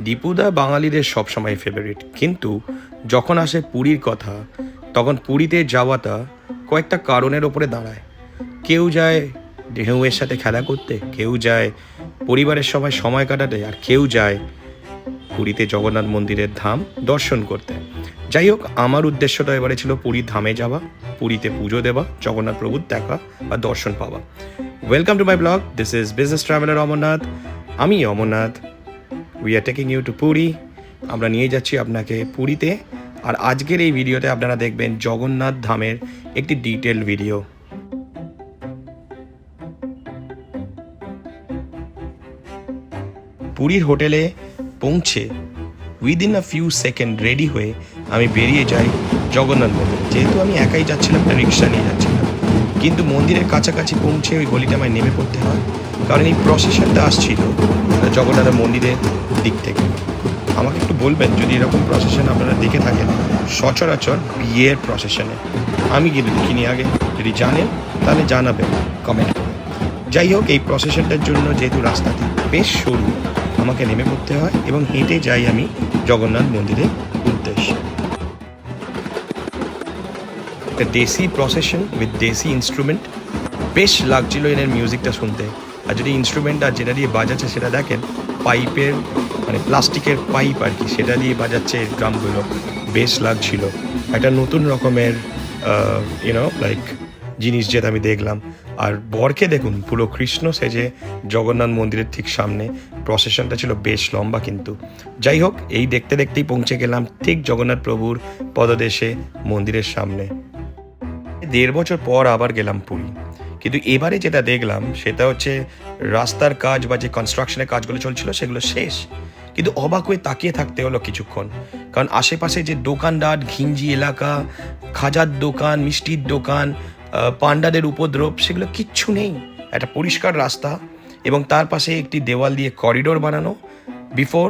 দীপুদা বাঙালিদের সবসময় ফেভারিট, কিন্তু যখন আসে পুরীর কথা তখন পুরীতে যাওয়াটা কয়েকটা কারণের ওপরে দাঁড়ায়। কেউ যায় ঢেউয়ের সাথে খেলা করতে, কেউ যায় পরিবারের সবাই সময় কাটাতে, আর কেউ যায় পুরীতে জগন্নাথ মন্দিরের ধাম দর্শন করতে। যাই হোক, আমার উদ্দেশ্যটা এবারে ছিল পুরীর ধামে যাওয়া, পুরীতে পুজো দেওয়া, জগন্নাথ প্রভুর দেখা বা দর্শন পাওয়া। Welcome to my blog, this is business traveller Amarnath. আমি Amarnath, we are taking you to Puri. আমরা নিয়ে যাচ্ছি আপনাকে পুরীতে, আর আজকের এই ভিডিওতে আপনারা দেখবেন জগন্নাথ ধামের একটি ডিটেল ভিডিও। পুরীর হোটেলে পৌঁছে within a few second ready হয়ে আমি বেরিয়ে যাই জগন্নাথ মন্দির। যেহেতু আমি একাই যাচ্ছিলাম, একটা রিক্সা নিয়ে যাচ্ছিলাম, কিন্তু মন্দিরের কাছাকাছি পৌঁছে ওই গলিটা আমায় নেমে পড়তে হয়, কারণ এই প্রসেশনটা আসছিল জগন্নাথ মন্দিরের দিক থেকে। আমাকে একটু বলবেন যদি এরকম প্রসেশন আপনারা দেখে থাকেন সচরাচর বিয়ের প্রসেশনে। আমি কিন্তু দেখিনি আগে, যদি জানেন তাহলে জানাবেন কমেন্ট করে। যাই হোক, এই প্রসেশনটার জন্য যেহেতু রাস্তাটি বেশ সরু, আমাকে নেমে পড়তে হয় এবং হেঁটে যাই আমি জগন্নাথ মন্দিরের উদ্দেশ্যে। একটা দেশি প্রসেশন উইথ দেশি ইনস্ট্রুমেন্ট, বেশ লাগছিল এর মিউজিকটা শুনতে। আর যদি ইনস্ট্রুমেন্ট আর যেটা দিয়ে বাজাচ্ছে সেটা দেখেন, পাইপের মানে প্লাস্টিকের পাইপ আর কি, সেটা দিয়ে বাজাচ্ছে ড্রামগুলো, বেশ লাগছিল। একটা নতুন রকমের লাইক জিনিস যেটা আমি দেখলাম। আর বরকে দেখুন, পুরো কৃষ্ণ সেজে জগন্নাথ মন্দিরের ঠিক সামনে। প্রসেশনটা ছিল বেশ লম্বা, কিন্তু যাই হোক, এই দেখতে দেখতেই পৌঁছে গেলাম ঠিক জগন্নাথ প্রভুর পদদেশে মন্দিরের সামনে। 1.5 বছর পর আবার গেলাম পুরী, কিন্তু এবারে যেটা দেখলাম সেটা হচ্ছে রাস্তার কাজ বা যে কনস্ট্রাকশনের কাজগুলো চলছিল সেগুলো শেষ, কিন্তু অবাক হয়ে তাকিয়ে থাকতে হলো কিছুক্ষণ, কারণ আশেপাশে যে দোকানদার, ঘিঞ্জি এলাকা, খাজার দোকান, মিষ্টির দোকান, পান্ডাদের উপদ্রব, সেগুলো কিচ্ছু নেই। একটা পরিষ্কার রাস্তা এবং তার পাশে একটি দেওয়াল দিয়ে করিডোর বানানো বিফোর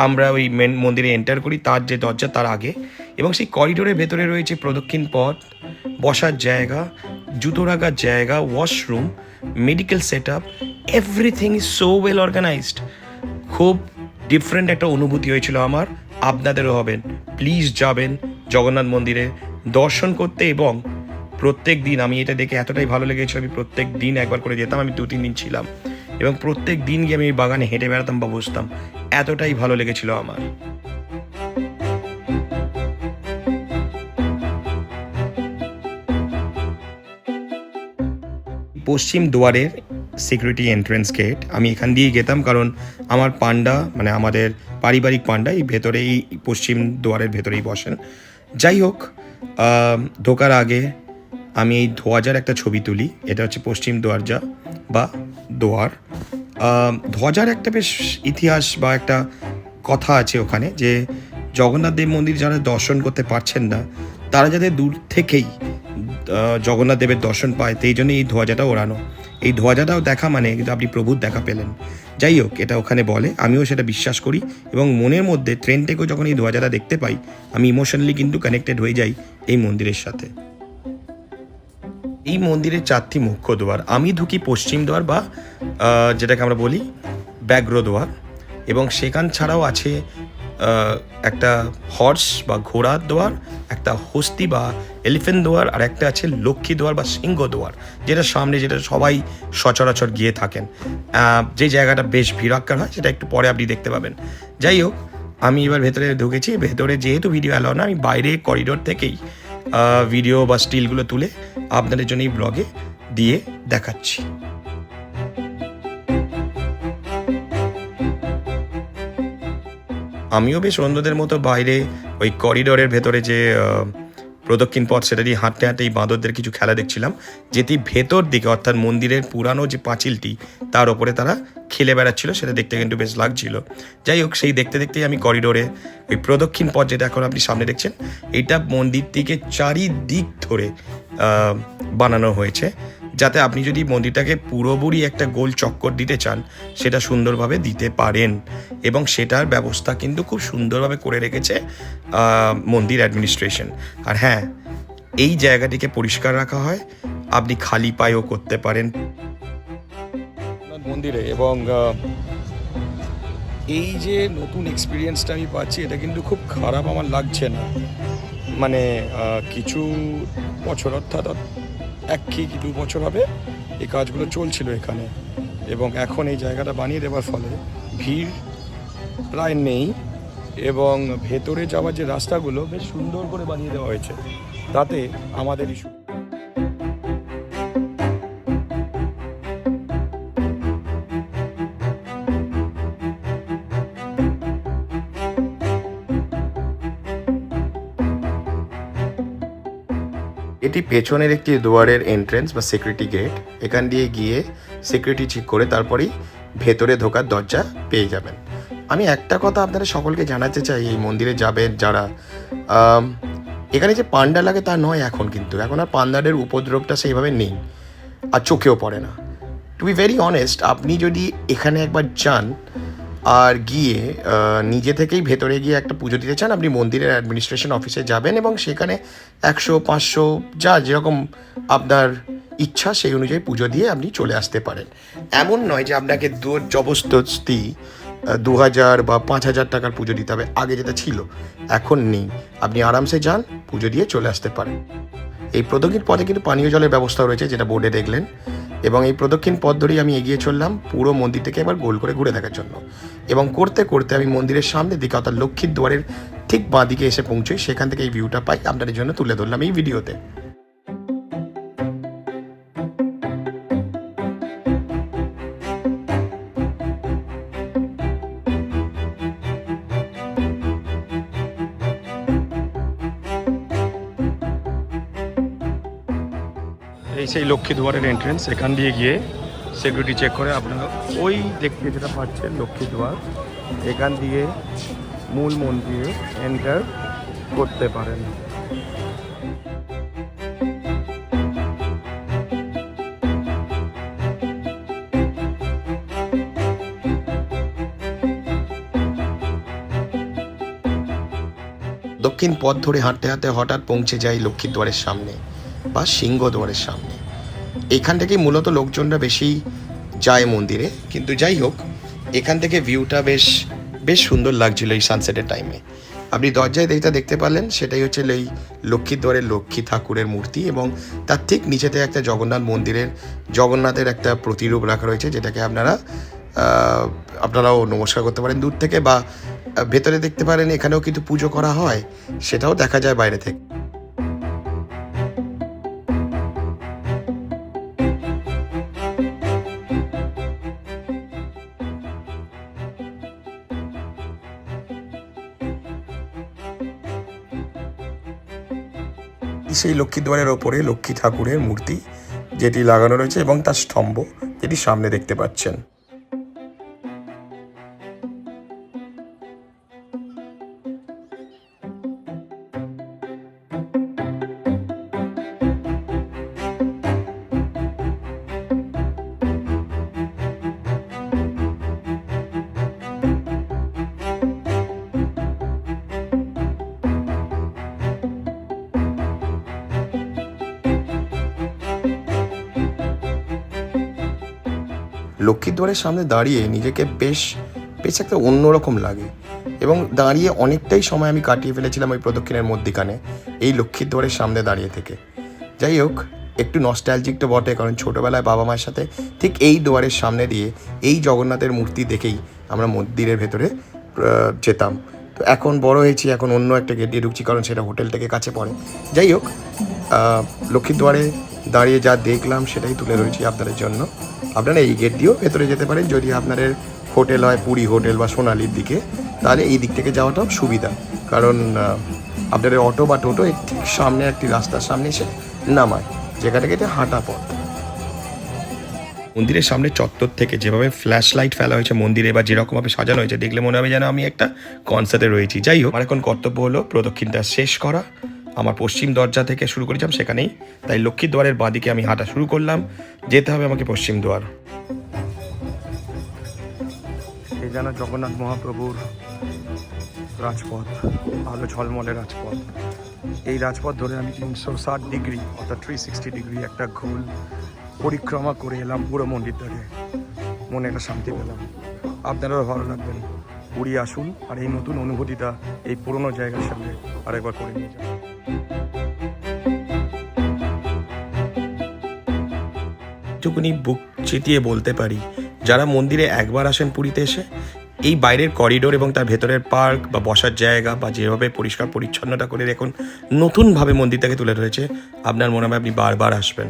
আমরা ওই মেন মন্দিরে এন্টার করি, তার যে দরজা তার আগে। এবং সেই করিডোরের ভেতরে রয়েছে প্রদক্ষিণ পথ, বসার জায়গা, জুতো রাখার জায়গা, washroom, medical set up, everything is so well organised. খুব ডিফারেন্ট একটা অনুভূতি হয়েছিল আমার, আপনাদেরও হবেন। প্লিজ যাবেন জগন্নাথ মন্দিরে দর্শন করতে। এবং প্রত্যেক দিন আমি এটা দেখে এতটাই ভালো লেগেছিল, আমি প্রত্যেক দিন একবার করে যেতাম। আমি 2-3 দিন ছিলাম এবং প্রত্যেক দিন গিয়ে আমি বাগানে হেঁটে বেড়াতাম বা বসতাম, এতটাই ভালো লেগেছিল আমার। পশ্চিম দুয়ারের সিকিউরিটি এন্ট্রেন্স গেট, আমি এখান দিয়েই যেতাম, কারণ আমার পান্ডা মানে আমাদের পারিবারিক পান্ডা এই ভেতরেই, পশ্চিম দুয়ারের ভেতরেই বসেন। যাই হোক, ঢোকার আগে আমি এই ধ্বজার একটা ছবি তুলি। এটা হচ্ছে পশ্চিম দরজা বা দোয়ার। ধ্বজার একটা বেশ ইতিহাস বা একটা কথা আছে ওখানে, যে জগন্নাথ দেব মন্দির যারা দর্শন করতে পারছেন না, তারা যাতে দূর থেকেই জগন্নাথ দেবের দর্শন পায়, সেই জন্য এই ধ্বজাটা ওড়ানো। এই ধ্বজাটাও দেখা মানে কিন্তু আপনি প্রভুর দেখা পেলেন। যাই হোক, এটা ওখানে বলে, আমিও সেটা বিশ্বাস করি এবং মনের মধ্যে ট্রেন থেকেও যখন এই ধ্বজাটা দেখতে পাই, আমি ইমোশনালি কিন্তু কানেক্টেড হয়ে যাই এই মন্দিরের সাথে। এই মন্দিরের 4টি মুখ্য দ্বার। আমি ঢুকি পশ্চিম দ্বার বা যেটাকে আমরা বলি ব্যাঘ্র দ্বার, এবং সেখান ছাড়াও আছে একটা হর্স বা ঘোড়ার দ্বার, একটা হস্তি বা এলিফেন্ট দ্বার, আর একটা আছে লক্ষ্মী দ্বার বা সিংহ দ্বার, যেটা সামনে, যেটা সবাই সচরাচর গিয়ে থাকেন। যে জায়গাটা বেশ ভিড়াক্কার হয় সেটা একটু পরে আপনি দেখতে পাবেন। যাই হোক, আমি এবার ভেতরে ঢুকেছি। ভেতরে যেহেতু ভিডিও অ্যালাউ না, আমি বাইরে করিডোর থেকেই ভিডিও বা স্টিলগুলো তুলে আপনাদের জন্য এই ব্লগে দিয়ে দেখাচ্ছি। আমিও বেশ অন্যদের মতো বাইরে ওই করিডোরের ভেতরে যে প্রদক্ষিণ পথ, সেটা দিয়ে হাঁটতে হাঁটতে এই বাঁদরদের কিছু খেলা দেখছিলাম, যেটি ভেতর দিকে অর্থাৎ মন্দিরের পুরানো যে পাঁচিলটি তার ওপরে তারা খেলে বেড়াচ্ছিল, সেটা দেখতে কিন্তু বেশ লাগছিল। যাই হোক, সেই দেখতে দেখতেই আমি করিডোরে ওই প্রদক্ষিণ পথ, যেটা এখন আপনি সামনে দেখছেন, এইটা মন্দিরটিকে চারিদিক ধরে বানানো হয়েছে, যাতে আপনি যদি মন্দিরটাকে পুরোপুরি একটা গোল চক্কর দিতে চান সেটা সুন্দরভাবে দিতে পারেন, এবং সেটার ব্যবস্থা কিন্তু খুব সুন্দরভাবে করে রেখেছে মন্দির অ্যাডমিনিস্ট্রেশন। আর হ্যাঁ, এই জায়গাটিকে পরিষ্কার রাখা হয়, আপনি খালি পায়েও করতে পারেন মন্দিরে। এবং এই যে নতুন এক্সপিরিয়েন্সটা আমি পাচ্ছি, এটা কিন্তু খুব খারাপ আমার লাগছে না। মানে কিছু বছর, অর্থাৎ 1-2 বছর হবে এই কাজগুলো চলছিল এখানে, এবং এখন এই জায়গাটা বানিয়ে দেওয়ার ফলে ভিড় প্রায় নেই, এবং ভেতরে যাওয়ার যে রাস্তাগুলো বেশ সুন্দর করে বানিয়ে দেওয়া হয়েছে, তাতে আমাদের ইস্যু। এটি পেছনের একটি দুয়ারের এন্ট্রেন্স বা সিকিউরিটি গেট। এখান দিয়ে গিয়ে সিকিউরিটি চেক করে তারপরেই ভেতরে ঢোকার দরজা পেয়ে যাবেন। আমি একটা কথা আপনাদের সকলকে জানাতে চাই, এই মন্দিরে যাবেন যারা, এখানে যে পান্ডা লাগে তা নয় এখন, কিন্তু এখন আর পান্ডাদের উপদ্রবটা সেইভাবে নেই আর চোখেও পড়ে না। টু বি ভেরি অনেস্ট, আপনি যদি এখানে একবার যান আর গিয়ে নিজে থেকেই ভেতরে গিয়ে একটা পুজো দিতে চান, আপনি মন্দিরের অ্যাডমিনিস্ট্রেশন অফিসে যাবেন এবং সেখানে 100-500 যা যেরকম আপনার ইচ্ছা সেই অনুযায়ী পুজো দিয়ে আপনি চলে আসতে পারেন। এমন নয় যে আপনাকে জবরদস্তি 2000 বা 5000 টাকার পুজো দিতে হবে, আগে যেটা ছিল এখন নেই। আপনি আরামসে যান, পুজো দিয়ে চলে আসতে পারেন। এই প্রদক্ষিণ পথে কিন্তু পানীয় জলের ব্যবস্থা রয়েছে, যেটা বোর্ডে দেখলেন, এবং এই প্রদক্ষিণ পথ ধরেই আমি এগিয়ে চললাম পুরো মন্দির থেকে এবার গোল করে ঘুরে দেখার জন্য, এবং করতে করতে আমি মন্দিরের সামনের দিকে অর্থাৎ লক্ষ্মীর দুয়ারের ঠিক বাঁ দিকে এসে পৌঁছই। সেখান থেকে এই ভিউটা পাই, আপনাদের জন্য তুলে ধরলাম এই ভিডিওতে। এই সেই লক্ষ্মী দুয়ারের এন্ট্রেন্স, এখান দিয়ে গিয়ে সিকিউরিটি চেক করে আপনারা ওই দেখতে যেটা পাচ্ছেন লক্ষ্মী দুয়ার, এখান দিয়ে মূল মন্দিরে এন্টার করতে পারেন। দক্ষিণ পথ ধরে হাঁটতে হাঁটতে হঠাৎ পৌঁছে যাই লক্ষ্মীর দুয়ারের সামনে বা সিংহ দুয়ারের সামনে। এখান থেকেই মূলত লোকজনরা বেশি যায় মন্দিরে, কিন্তু যাই হোক এখান থেকে ভিউটা বেশ সুন্দর লাগছিল এই সানসেটের টাইমে। আপনি দরজায় দেখতে পারলেন, সেটাই হচ্ছে এই লক্ষ্মীর দুয়ারের লক্ষ্মী ঠাকুরের মূর্তি, এবং তার ঠিক নিচেতে একটা জগন্নাথের একটা প্রতিরূপ রাখা রয়েছে, যেটাকে আপনারাও নমস্কার করতে পারেন দূর থেকে, বা ভেতরে দেখতে পারেন এখানেও কিন্তু পুজো করা হয়, সেটাও দেখা যায় বাইরে থেকে। সেই লক্ষ্মী দুয়ারের ওপরে লক্ষ্মী ঠাকুরের মূর্তি যেটি লাগানো রয়েছে, এবং তার স্তম্ভ যেটি সামনে দেখতে পাচ্ছেন। লক্ষ্মীর দুয়ারের সামনে দাঁড়িয়ে নিজেকে বেশ একটা অন্যরকম লাগে, এবং দাঁড়িয়ে অনেকটাই সময় আমি কাটিয়ে ফেলেছিলাম ওই প্রদক্ষিণের মধ্যিখানে এই লক্ষ্মীর দুয়ারের সামনে দাঁড়িয়ে থেকে। যাই হোক, একটু নস্টালজিক তো বটে, কারণ ছোটোবেলায় বাবা মায়ের সাথে ঠিক এই দুয়ারের সামনে দিয়ে এই জগন্নাথের মূর্তি দেখেই আমরা মন্দিরের ভেতরে যেতাম। তো এখন বড় হয়েছি, এখন অন্য একটা গেট দিয়ে ঢুকছি, কারণ সেটা হোটেল থেকে কাছে পড়ে। যাই হোক, লক্ষ্মীর দুয়ারে দাঁড়িয়ে যা দেখলাম সেটাই তুলে ধরেছি আপনাদের জন্য। আপনারা এই গেট দিয়েও ভেতরে যেতে পারেন, যদি আপনাদের হোটেল হয় পুরী হোটেল বা সোনালির দিকে, তাহলে এই দিক থেকে যাওয়াটাও সুবিধা, কারণ আপনাদের অটো বা টোটো ঠিক সামনে একটি রাস্তার সামনে এসে নামায়, যেখান থেকে এটা হাঁটা পথ। মন্দিরের সামনে চত্বর থেকে যেভাবে ফ্ল্যাশ লাইট ফেলা হয়েছে মন্দিরে, বা যেরকমভাবে সাজানো হয়েছে, দেখলে মনে হবে যেন আমি একটা কনসার্টে রয়েছি। যাই হোক, আমার এখন কর্তব্য হলো প্রদক্ষিণটা শেষ করা। আমার পশ্চিম দরজা থেকে শুরু করেছিলাম সেখানেই, তাই লক্ষ্মীর দুয়ারের বাঁদিকে আমি হাঁটা শুরু করলাম। যেতে হবে আমাকে পশ্চিম দুয়ার। এই যেন জগন্নাথ মহাপ্রভুর রাজপথ, আলো ঝলমলে রাজপথ। এই রাজপথ ধরে আমি 360 ডিগ্রি অর্থাৎ 360 ডিগ্রি একটা ঘুল পরিক্রমা করে এলাম পুরো মন্দিরটাকে। মনে একটা শান্তি পেলাম। আপনারাও ভালো লাগবেন। পুরী আসুন আর এই নতুন অনুভূতিটা এই পুরনো জায়গার সঙ্গে আরেকবার করে নিয়ে যান। একটুকুনি বুক চিতিয়ে বলতে পারি, যারা মন্দিরে একবার আসেন পুরীতে এসে, এই বাইরের করিডোর এবং তার ভেতরের পার্ক বা বসার জায়গা বা যেভাবে পরিষ্কার পরিচ্ছন্নতা করে দেখুন নতুনভাবে মন্দিরটাকে তুলে ধরেছে, আপনার মনে হবে আপনি বারবার আসবেন।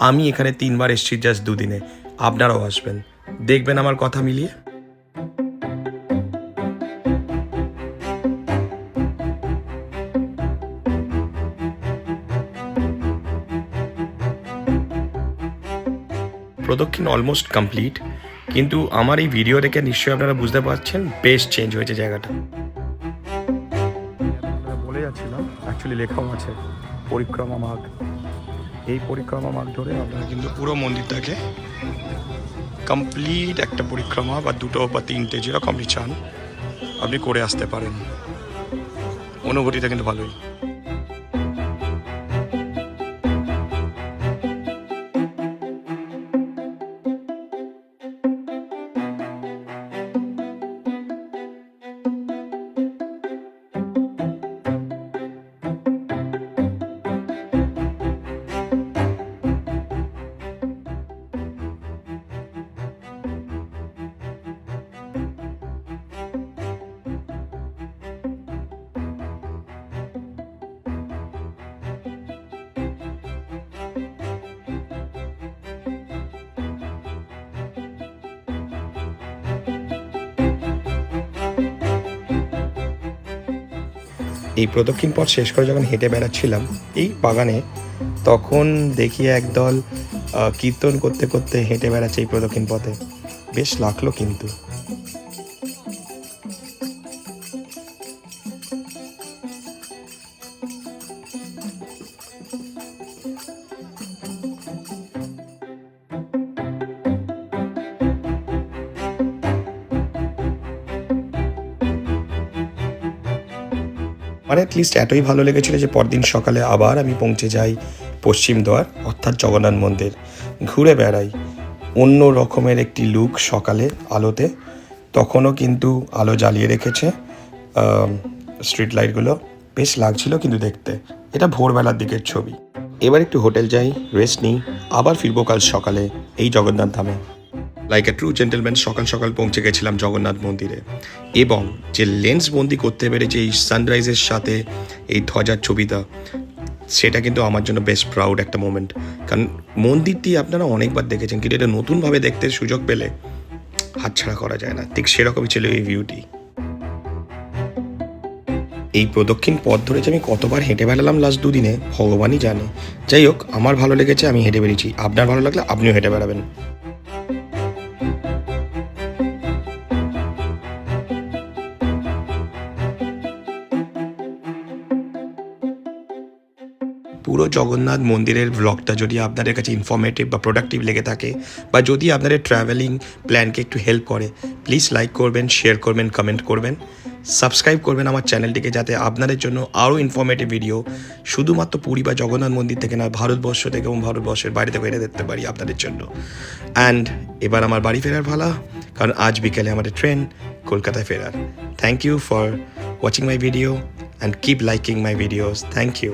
আমি এখানে 3 বার এসেছি জাস্ট 2 দিনে, আপনারাও আসবেন, দেখবেন আমার কথা মিলিয়ে। প্রদক্ষিণ অলমোস্ট কমপ্লিট, কিন্তু আমার এই ভিডিও দেখে নিশ্চয়ই আপনারা বুঝতে পারছেন বেশ চেঞ্জ হয়েছে জায়গাটা। বলে যাচ্ছিলাম, অ্যাকচুয়ালি লেখাও আছে পরিক্রমা মার্গ। এই পরিক্রমা মার্গ ধরে আপনারা কিন্তু পুরো মন্দিরটাকে কমপ্লিট একটা পরিক্রমা বা 2টো বা 3টে যেরকম আপনি চান আপনি করে আসতে পারেন। অনুভূতিটা কিন্তু ভালোই। এই প্রদক্ষিণ পথ শেষ করে যখন হেঁটে বেড়াচ্ছিলাম এই বাগানে, তখন দেখি একদল কীর্তন করতে করতে হেঁটে বেড়াচ্ছে এই প্রদক্ষিণ পথে, বেশ লাগলো কিন্তু। আমার অ্যাটলিস্ট এতই ভালো লেগেছিলো যে পরদিন সকালে আবার আমি পৌঁছে যাই পশ্চিম দ্বার অর্থাৎ জগন্নাথ মন্দির, ঘুরে বেড়াই। অন্য রকমের একটি লুক সকালে আলোতে, তখনও কিন্তু আলো জ্বালিয়ে রেখেছে স্ট্রিট লাইটগুলো, বেশ লাগছিল কিন্তু দেখতে। এটা ভোরবেলার দিকের ছবি। এবার একটু হোটেল যাই, রেস্ট নিই, আবার ফিরবো কাল সকালে এই জগন্নাথ ধামে। লাইক এ ট্রু জেন্টেলম্যান সকাল সকাল পৌঁছে গেছিলাম জগন্নাথ মন্দিরে, এবং যে লেন্স বন্দি করতে পেরেছে এই সানরাইজের সাথে এই ধ্বজার ছবিটা, সেটা কিন্তু আমার জন্য বেশ প্রাউড একটা মোমেন্ট। কারণ মন্দিরটি আপনারা অনেকবার দেখেছেন, কিন্তু এটা নতুনভাবে দেখতে সুযোগ পেলে হাতছাড়া করা যায় না। ঠিক সেরকমই ছিল এই ভিউটি। এই প্রদক্ষিণ পথ ধরে যে আমি কতবার হেঁটে বেড়ালাম লাস্ট 2 দিনে ভগবানই জানে। যাই হোক, আমার ভালো লেগেছে, আমি হেঁটে বেরিয়েছি। আপনার ভালো লাগলে আপনিও হেঁটে বেড়াবেন। পুরো জগন্নাথ মন্দিরের ব্লগটা যদি আপনাদের কাছে ইনফরমেটিভ বা প্রোডাক্টিভ লেগে থাকে, বা যদি আপনাদের ট্রাভেলিং প্ল্যানকে একটু হেল্প করে, প্লিজ লাইক করবেন, শেয়ার করবেন, কমেন্ট করবেন, সাবস্ক্রাইব করবেন আমার চ্যানেলটিকে, যাতে আপনাদের জন্য আরও ইনফরমেটিভ ভিডিও শুধুমাত্র পুরী বা জগন্নাথ মন্দির থেকে না, ভারতবর্ষ থেকে এবং ভারতবর্ষের বাইরে থেকে এনে দেখতে পারি আপনাদের জন্য। অ্যান্ড এবার আমার বাড়ি ফেরার ভালা, কারণ আজ বিকেলে আমাদের ট্রেন কলকাতায় ফেরার। Thank you for watching my video and keep liking my videos. Thank you.